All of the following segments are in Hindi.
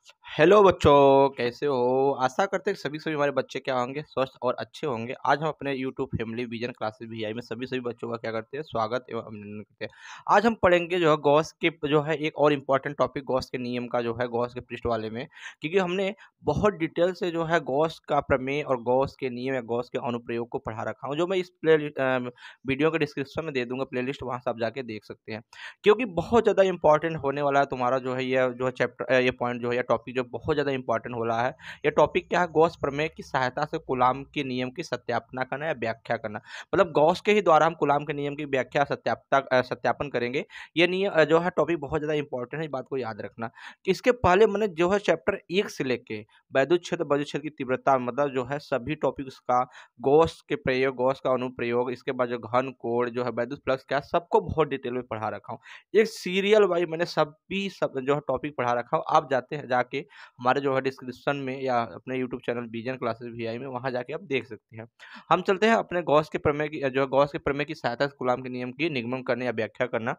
हेलो बच्चों, कैसे हो? आशा करते हैं कि सभी हमारे बच्चे क्या होंगे, स्वस्थ और अच्छे होंगे। आज हम अपने YouTube family vision classes VI में सभी बच्चों का क्या करते हैं, स्वागत एवं अभिनंदन करते हैं। आज हम पढ़ेंगे जो है गॉस के जो है एक और इम्पॉर्टेंट टॉपिक गॉस के नियम का, जो है गॉस के पृष्ठ वाले में, क्योंकि हमने बहुत डिटेल से जो है गॉस का प्रमेय और गॉस के नियम या गॉस के अनुप्रयोग को पढ़ा रखा हूँ, जो मैं इस वीडियो के डिस्क्रिप्शन में दे दूंगा प्लेलिस्ट, वहाँ से आप जाके देख सकते हैं। क्योंकि बहुत ज़्यादा इंपॉर्टेंट होने वाला है तुम्हारा जो है ये जो है चैप्टर, ये पॉइंट जो है, या टॉपिक जो बहुत ज़्यादा इंपॉर्टेंट हो रहा है। ये टॉपिक क्या है? गॉस प्रमेय की सहायता से कूलाम के नियम की सत्यापना करना या व्याख्या करना। मतलब गॉस के ही द्वारा हम कूलाम के नियम की व्याख्या सत्यापन करेंगे। ये नियम जो है टॉपिक बहुत ज़्यादा इंपॉर्टेंट है, इस बात को याद रखना। इसके पहले मैंने जो है चैप्टर 1 से लेके वैद्युत क्षेत्र की तीव्रता, मतलब जो है सभी टॉपिक्स का, गॉस के प्रयोग, गॉस का अनुप्रयोग, इसके बाद जो घन कोण जो है, वैद्युत फ्लक्स क्या, सबको बहुत डिटेल में पढ़ा रखा हूँ। एक सीरियल वाइज मैंने सब जो है टॉपिक पढ़ा रखा हो। आप जाते हैं जाके हमारे जो है डिस्क्रिप्शन में या अपने YouTube channel vision classes VI में, वहां जाके आप देख सकते हैं। हम चलते हैं अपने गॉस के प्रमेय की, जो है गॉस के प्रमेय की सहायता से कूलाम के नियम की निगमन करने या व्याख्या करना।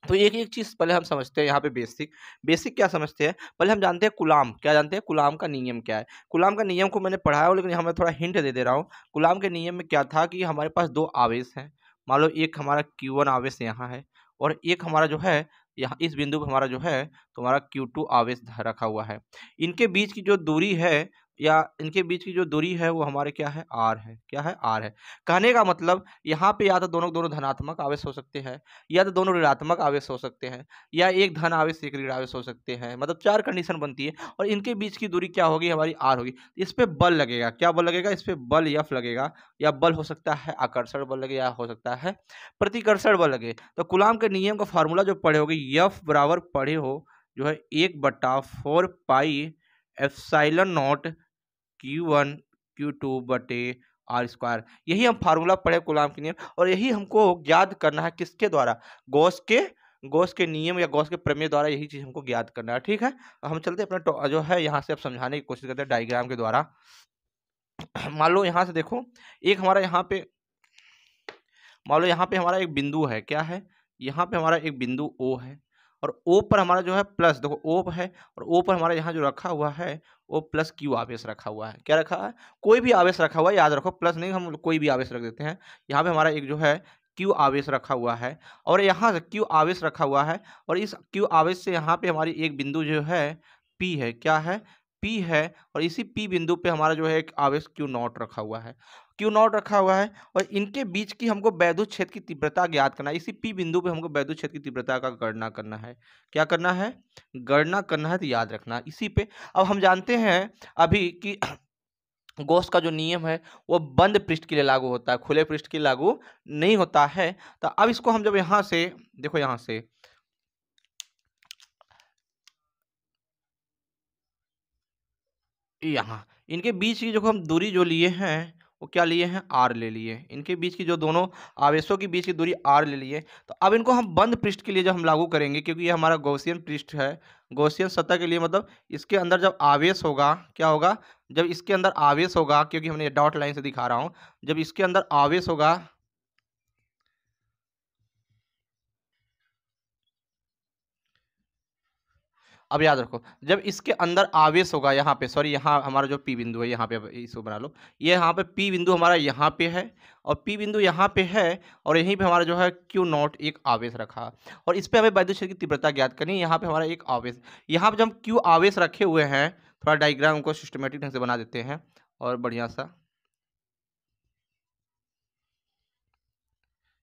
तो एक एक चीज पहले हम समझते हैं यहाँ पे। बेसिक बेसिक क्या समझते हैं, पहले हम जानते हैं कूलाम क्या, जानते हैं कूलाम का नियम क्या है। कूलाम का नियम को मैंने पढ़ाया हो, लेकिन यहाँ मैं थोड़ा हिंट दे दे रहा हूँ। कूलाम के नियम में क्या था कि हमारे पास दो आवेश हैं। मान लो एक हमारा Q1 आवेश यहाँ है, और एक हमारा जो है यहाँ इस बिंदु पर हमारा जो है तुम्हारा Q2 आवेश रखा हुआ है। इनके बीच की जो दूरी है, या इनके बीच की जो दूरी है, वो हमारे क्या है, R है। क्या है? R है। कहने का मतलब यहाँ पे या तो दोनों दोनों धनात्मक आवेश हो सकते हैं, या तो दोनों ऋणात्मक आवेश हो सकते हैं, या एक धन आवेश एक ऋण आवेश हो सकते हैं। मतलब चार कंडीशन बनती है, और इनके बीच की दूरी क्या होगी, हमारी आर होगी। इस पे बल लगेगा। क्या बल लगेगा? इस पे बल एफ लगेगा, या बल हो सकता है आकर्षण बल लगे, या हो सकता है प्रतिकर्षण बल लगे। तो कूलाम के नियम का फार्मूला जो पढ़े होगे, एफ बराबर पढ़े हो जो है 1/4 pi epsilon not Q1 Q2 बटे R²। यही हम फार्मूला पढ़े कूलाम के नियम, और यही हमको ज्ञात करना है किसके द्वारा, गॉस के नियम या गॉस के प्रमेय द्वारा। यही चीज हमको ज्ञात करना है। ठीक है, हम चलते हैं अपना जो है यहाँ से अब समझाने की कोशिश करते हैं डायग्राम के द्वारा। मान लो यहाँ से देखो, एक हमारा यहाँ पे, मान लो यहाँ पे हमारा एक बिंदु है। क्या है? यहाँ पे हमारा एक बिंदु O है, और O पर हमारा जो है प्लस, देखो O है, और O पर हमारा यहाँ जो रखा हुआ है वो प्लस Q आवेश रखा हुआ है। क्या रखा है? कोई भी आवेश रखा हुआ है, याद रखो, प्लस नहीं, हम कोई भी आवेश रख देते हैं। यहाँ पे हमारा एक जो है Q आवेश रखा हुआ है, और यहाँ से Q आवेश रखा हुआ है, और इस Q आवेश से यहाँ पे हमारी एक बिंदु जो है P है। क्या है? P है, और इसी P बिंदु पे हमारा जो है एक आवेश Q0 रखा हुआ है। Q0 रखा हुआ है, और इनके बीच की हमको वैद्युत क्षेत्र की तीव्रता ज्ञात करना है। इसी P बिंदु पे हमको वैद्युत क्षेत्र की तीव्रता का गणना करना है। क्या करना है? गणना करना है, तो याद रखना इसी पे। अब हम जानते हैं अभी कि गॉस का जो नियम है वो बंद पृष्ठ के लिए लागू होता है, खुले पृष्ठ के लिए लागू नहीं होता है। तो अब इसको हम जब यहाँ से देखो, यहाँ से यहाँ इनके बीच की जो हम दूरी जो लिए हैं, वो क्या लिए हैं, आर ले लिए। इनके बीच की जो दोनों आवेशों के बीच की दूरी आर ले लिए। तो अब इनको हम बंद पृष्ठ के लिए जब हम लागू करेंगे, क्योंकि ये हमारा गॉसियन पृष्ठ है, गॉसियन सतह के लिए, मतलब इसके अंदर जब आवेश होगा, क्या होगा, जब इसके अंदर आवेश होगा, क्योंकि हमने डॉट लाइन से दिखा रहा हूं, जब इसके अंदर आवेश होगा, अब याद रखो, जब इसके अंदर आवेश होगा, यहाँ पे सॉरी, यहाँ हमारा जो पी बिंदु है, यहाँ पे इसको बना लो, ये यहाँ पे पी बिंदु हमारा यहाँ पे है, और पी बिंदु यहाँ पे है, और यहीं पे हमारा जो है Q0 एक आवेश रखा, और इस पे हमें वैद्युत क्षेत्र की तीव्रता ज्ञात करनी है। यहाँ पे हमारा एक आवेश, यहाँ पे जब हम Q आवेश रखे हुए हैं, थोड़ा डायग्राम को सिस्टमेटिक ढंग से बना देते हैं और बढ़िया सा,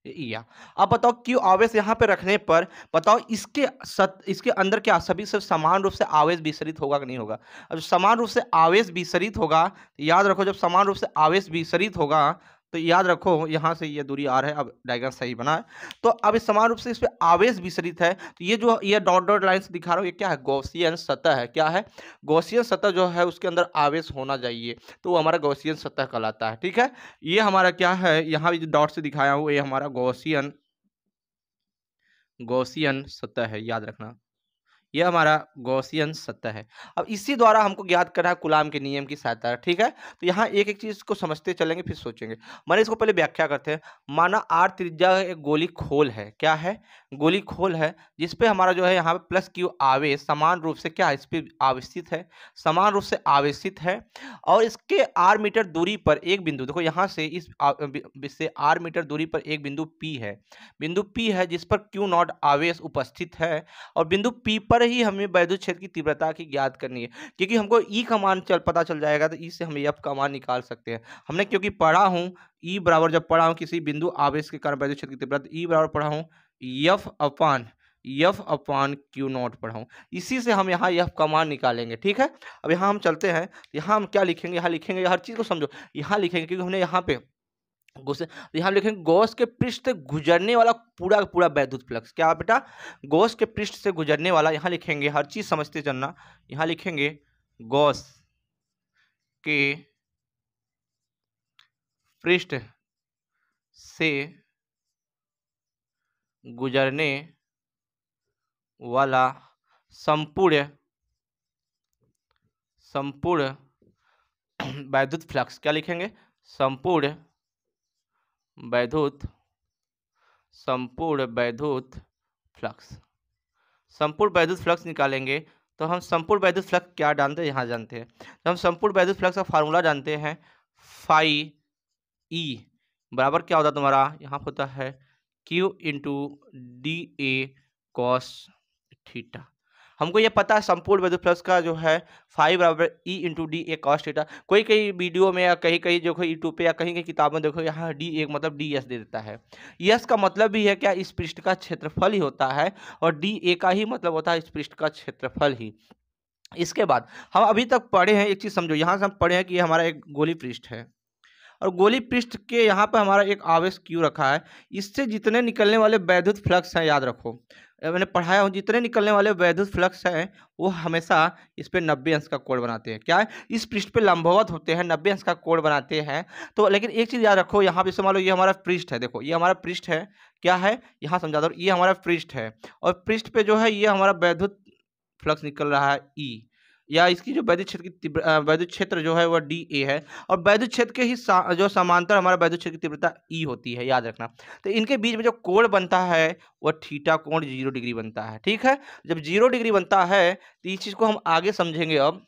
या अब बताओ क्यू आवेश यहाँ पे रखने पर, बताओ इसके अंदर क्या सभी सब समान रूप से आवेश विसरित होगा कि नहीं होगा। अब समान रूप से आवेश विसरित होगा, तो याद रखो, जब समान रूप से आवेश विसरित होगा, तो याद रखो यहाँ से ये दूरी आर है। अब डायग्राम सही बना है, तो अब इस समान रूप से इस पे आवेश विसरित है, तो ये जो ये डॉट डॉट लाइन से दिखा रहा हूँ, ये क्या है, गॉसियन सतह है। क्या है? गॉसियन सतह जो है उसके अंदर आवेश होना चाहिए, तो वो हमारा गॉसियन सतह कहलाता है। ठीक है, ये हमारा क्या है, यहाँ भी जो डॉट से दिखाया हूँ, ये हमारा गॉसियन गॉसियन सतह है, याद रखना। ये हमारा गॉसियन सतह है। अब इसी द्वारा हमको ज्ञात करना है कूलाम के नियम की सहायता, ठीक है। तो यहाँ एक एक चीज को समझते चलेंगे फिर सोचेंगे। माने इसको पहले व्याख्या करते हैं। माना आर त्रिज्या एक गोली खोल है, क्या है, गोली खोल है, जिसपे हमारा जो है यहाँ पे प्लस क्यू आवेश समान रूप से क्या है, इस पे आवेशित है, समान रूप से आवेशित है। और इसके आर मीटर दूरी पर एक बिंदु, देखो यहाँ से इससे आर मीटर दूरी पर एक बिंदु पी है, बिंदु पी है जिस पर क्यू नॉट आवेश उपस्थित है। और बिंदु पी पर ही हमें वैद्युत क्षेत्र की तीव्रता की ज्ञात करनी है, क्योंकि हमको ई का मान पता चल जाएगा तो ई से हम एफ का मान निकाल सकते हैं। हमने क्योंकि पढ़ा हूँ ई बराबर, जब पढ़ा हूँ किसी बिंदु आवेश के कारण वैद्युत क्षेत्र की तीव्रता, ई बराबर पढ़ा हूँ एफ अपान क्यू नॉट पढ़ा हूँ। इसी से हम यहाँ एफ का मान निकालेंगे, ठीक है। अब यहाँ हम चलते हैं, यहाँ हम क्या लिखेंगे, यहाँ लिखेंगे, हर चीज को समझो, यहाँ लिखेंगे क्योंकि हमने यहाँ पे यहाँ लिखेंगे गॉस के पृष्ठ से गुजरने वाला पूरा पूरा वैद्युत फ्लक्स, क्या बेटा, गॉस के पृष्ठ से गुजरने वाला, यहाँ लिखेंगे, हर चीज समझते चलना, यहाँ लिखेंगे गॉस के पृष्ठ से गुजरने वाला संपूर्ण वैद्युत फ्लक्स, क्या लिखेंगे, संपूर्ण वैद्युत फ्लक्स, संपूर्ण वैद्युत फ्लक्स निकालेंगे। तो हम संपूर्ण वैद्युत फ्लक्स क्या जानते हैं, यहाँ जानते हैं। तो हम संपूर्ण वैद्युत फ्लक्स का फार्मूला जानते हैं, फाई ई बराबर क्या होता है तुम्हारा, यहाँ होता है Q into D A cos theta. हमको ये पता है संपूर्ण वैद्युत फ्लक्स का जो है फाई बराबर E into D A cos theta. कोई कई वीडियो में या कहीं कहीं जो यूट्यूब पे या कहीं कहीं किताबों में देखो यहाँ डी ए मतलब डी एस दे देता है। एस का मतलब भी है क्या, इस पृष्ठ का क्षेत्रफल ही होता है, और डी ए का ही मतलब होता है इस पृष्ठ का क्षेत्रफल ही। इसके बाद हम अभी तक पढ़े हैं, एक चीज समझो, यहाँ से हम पढ़े हैं कि ये हमारा एक गोली पृष्ठ है, और गोली पृष्ठ के यहाँ पर हमारा एक आवेश क्यू रखा है। इससे जितने निकलने वाले वैद्युत फ्लक्स हैं, याद रखो, मैंने पढ़ाया हूँ, जितने निकलने वाले वैद्युत फ्लक्स हैं वो हमेशा इस पे 90 अंश का कोण बनाते हैं, क्या है, इस पृष्ठ पे लंबवत होते हैं, 90 अंश का कोण बनाते हैं। तो लेकिन एक चीज याद रखो, यहाँ पे मान लो ये हमारा पृष्ठ है, देखो ये हमारा पृष्ठ है, क्या है, यहाँ समझा दो, ये हमारा पृष्ठ है, और पृष्ठ पे जो है ये हमारा वैद्युत फ्लक्स निकल रहा है ई, या इसकी जो वैद्युत क्षेत्र की वैद्युत क्षेत्र जो है वह डी ए है, और वैद्युत क्षेत्र के ही जो समांतर हमारा वैद्युत क्षेत्र की तीव्रता ई होती है, याद रखना। तो इनके बीच में जो कोण बनता है वह थीटा कोण 0 डिग्री बनता है, ठीक है। जब 0 डिग्री बनता है तो इस चीज को हम आगे समझेंगे अब,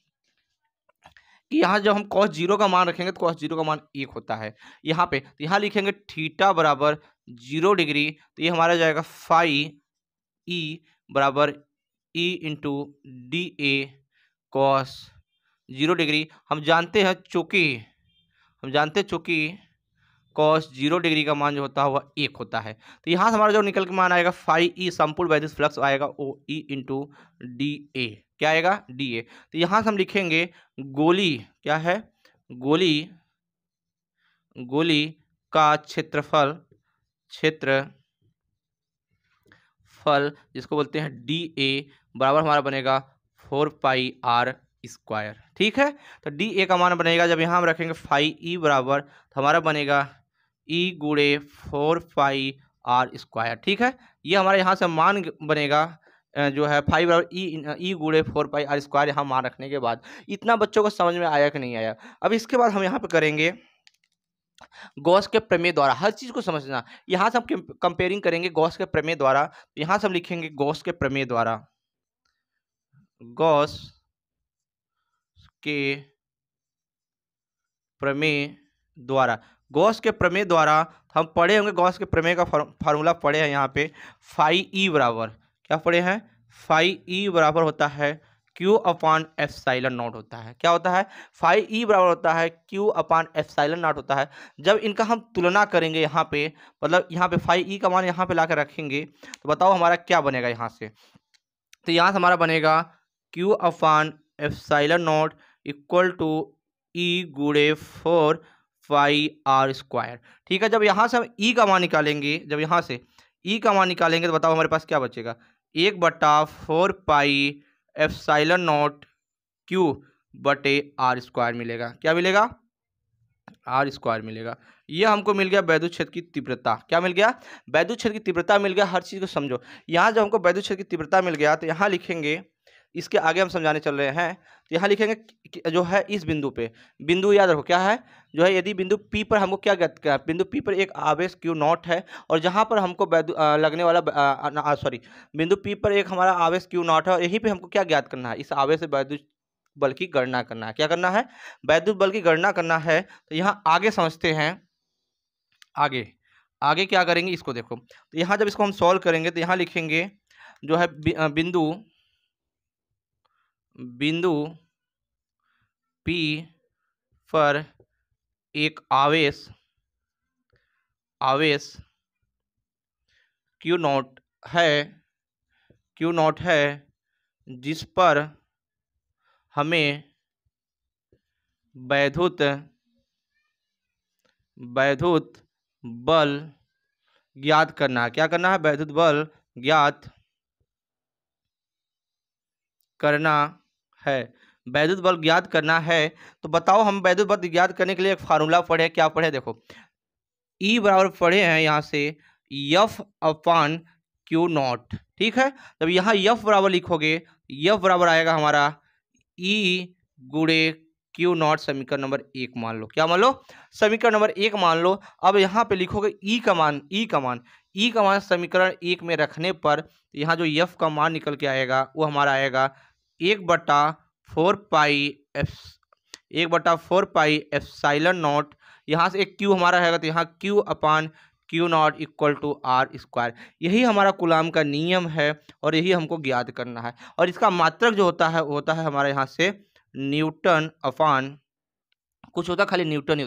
कि यहाँ जब हम cos 0 का मान रखेंगे तो cos 0 का मान 1 होता है यहाँ पे। तो यहाँ लिखेंगे थीटा बराबर 0 डिग्री, तो ये हमारा जाएगा फाई ई बराबर E into D A cos 0 degree. हम जानते हैं चूंकि कॉस 0 डिग्री का मान जो होता है वह 1 होता है। तो यहाँ से हमारा जो निकल के मान आएगा फाई ई संपूर्ण वैद्युत फ्लक्स आएगा ओ ई इंटू डी ए, क्या आएगा, डी ए। तो यहाँ से हम लिखेंगे गोली, क्या है, गोली का क्षेत्रफल जिसको बोलते हैं डी ए बराबर हमारा बनेगा 4 पाई आर स्क्वायर, ठीक है। तो डी ए का मान बनेगा, जब यहाँ हम रखेंगे फाई ई बराबर, तो हमारा बनेगा ई गुणे 4 पाई आर स्क्वायर, ठीक है। ये हमारे यहाँ से मान बनेगा जो है फाई बराबर ई गुणे 4 पाई आर स्क्वायर, यहाँ मान रखने के बाद इतना बच्चों को समझ में आया कि नहीं आया। अब इसके बाद हम यहाँ पे करेंगे गॉस के प्रमेय द्वारा, हर चीज को समझना। यहाँ से हम कंपेयरिंग करेंगे गॉस के प्रमेय द्वारा, यहाँ से हम लिखेंगे गॉस के प्रमेय द्वारा, गॉस के प्रमेय द्वारा हम पढ़े होंगे, गॉस के प्रमेय का फार्मूला पढ़े हैं यहाँ पे, फाई ई बराबर क्या पढ़े हैं, फाई ई बराबर होता है क्यू अपान एप्सिलॉन नॉट होता है, क्या होता है, फाई ई बराबर होता है क्यू अपान एप्सिलॉन नॉट होता है। जब इनका हम तुलना करेंगे यहाँ पे, मतलब यहाँ पे फाई ई का मान यहाँ पे ला कर रखेंगे, तो बताओ हमारा क्या बनेगा यहाँ से। तो यहाँ से हमारा बनेगा Q upon epsilon naught equal to e गुणे 4 पाई आर स्क्वायर, ठीक है। जब यहाँ से हम ई का मान निकालेंगे, तो बताओ हमारे पास क्या बचेगा, 1/4 पाई एप्सिलॉन नॉट क्यू बटे आर स्क्वायर मिलेगा, क्या मिलेगा, आर स्क्वायर मिलेगा। ये हमको मिल गया वैद्युत क्षेत्र की तीव्रता, क्या मिल गया, वैद्युत क्षेत्र की तीव्रता मिल गया। हर चीज को समझो, यहाँ जब हमको वैद्युत क्षेत्र की तीव्रता मिल गया तो यहाँ लिखेंगे इसके आगे हम समझाने चल रहे हैं। तो यहाँ लिखेंगे जो है इस बिंदु पे, बिंदु याद रखो क्या है, जो है यदि बिंदु P पर हमको क्या ज्ञात करना है, बिंदु P पर एक आवेश Q नॉट है और जहाँ पर हमको लगने वाला सॉरी, बिंदु P पर एक हमारा आवेश Q नॉट है और यहीं पे हमको क्या ज्ञात करना है, इस आवेश से वैद्युत बल की गणना करना है। क्या करना है, वैद्युत बल की गणना करना है। तो यहाँ आगे समझते हैं, आगे आगे क्या करेंगे इसको देखो। तो यहाँ जब इसको हम सॉल्व करेंगे तो यहाँ लिखेंगे जो है बिंदु बिंदु P पर एक आवेश Q नॉट है जिस पर हमें वैद्युत बल ज्ञात करना है। क्या करना है, वैद्युत बल ज्ञात करना है, वैद्युत बल ज्ञात करना है। तो बताओ हम वैद्युत बल ज्ञात करने के लिए एक फार्मूला पढ़े, क्या पढ़े देखो, E बराबर पढ़े हैं यहाँ से F अपान Q नॉट, ठीक है। जब यहाँ F बराबर लिखोगे, F बराबर आएगा हमारा E गुणे Q नॉट, समीकरण नंबर 1 मान लो। क्या मान लो, समीकरण नंबर 1 मान लो। अब यहाँ पे लिखोगे E का मान समीकरण 1 में रखने पर यहाँ जो F का मान निकल के आएगा वो हमारा आएगा 1/4 पाई एप्सिलॉन नॉट। यहाँ से एक Q हमारा रहेगा तो यहाँ Q upon Q not equal to R square. यही हमारा कूलाम का नियम है और यही हमको ज्ञात करना है। और इसका मात्रक जो होता है हमारे यहाँ से न्यूटन अपान कुछ होता है, खाली न्यूटन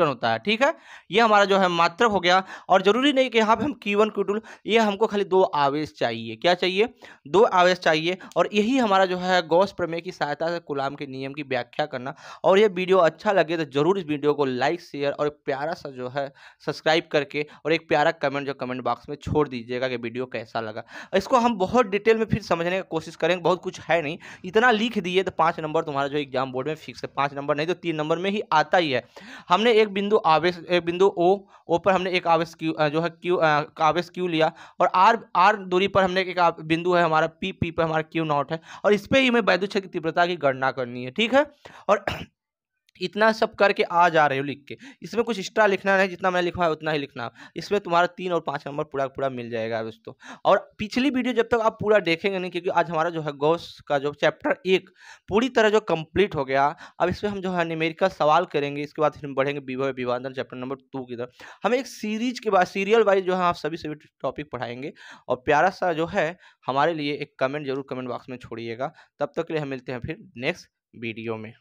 होता है, ठीक है। ये हमारा जो है मात्रक हो गया। और जरूरी नहीं कि यहाँ पे हम Q1 Q2, ये हमको खाली 2 आवेश चाहिए। क्या चाहिए, 2 आवेश चाहिए। और यही हमारा जो है गॉस प्रमेय की सहायता से कूलाम के नियम की व्याख्या करना। और ये वीडियो अच्छा लगे तो जरूर इस वीडियो को लाइक शेयर और प्यारा सा जो है सब्सक्राइब करके और एक प्यारा कमेंट जो कमेंट बॉक्स में छोड़ दीजिएगा कि वीडियो कैसा लगा। इसको हम बहुत डिटेल में फिर समझने की कोशिश करेंगे, बहुत कुछ है नहीं, इतना लिख दिए तो 5 नंबर तुम्हारा जो एग्जाम बोर्ड में फिक्स है। 5 नंबर नहीं तो 3 नंबर में ही आता ही है। हमने एक बिंदु ओ पर हमने एक आवेश क्यू लिया और आर दूरी पर हमने एक बिंदु है हमारा पी पर हमारा क्यू नॉट है और इस पे ही हमें वैद्युत क्षेत्र की तीव्रता की गणना करनी है, ठीक है। और इतना सब करके आ जा रहे हो लिख के, इसमें कुछ एक्स्ट्रा लिखना नहीं, जितना मैं लिखा है उतना ही लिखना। इसमें तुम्हारा 3 और 5 नंबर पूरा मिल जाएगा दोस्तों। और पिछली वीडियो जब तक आप पूरा देखेंगे नहीं, क्योंकि आज हमारा जो है गॉस का जो चैप्टर 1 पूरी तरह जो कंप्लीट हो गया। अब इसमें हम जो है न्यूमेरिकल सवाल करेंगे, इसके बाद फिर हम बढ़ेंगे विभव विभाजन चैप्टर नंबर 2 की तरफ। हमें एक सीरीज के बाद सीरियल वाइज जो है आप सभी टॉपिक पढ़ाएंगे। और प्यारा सा जो है हमारे लिए एक कमेंट जरूर कमेंट बॉक्स में छोड़िएगा। तब तक के लिए हम मिलते हैं फिर नेक्स्ट वीडियो में।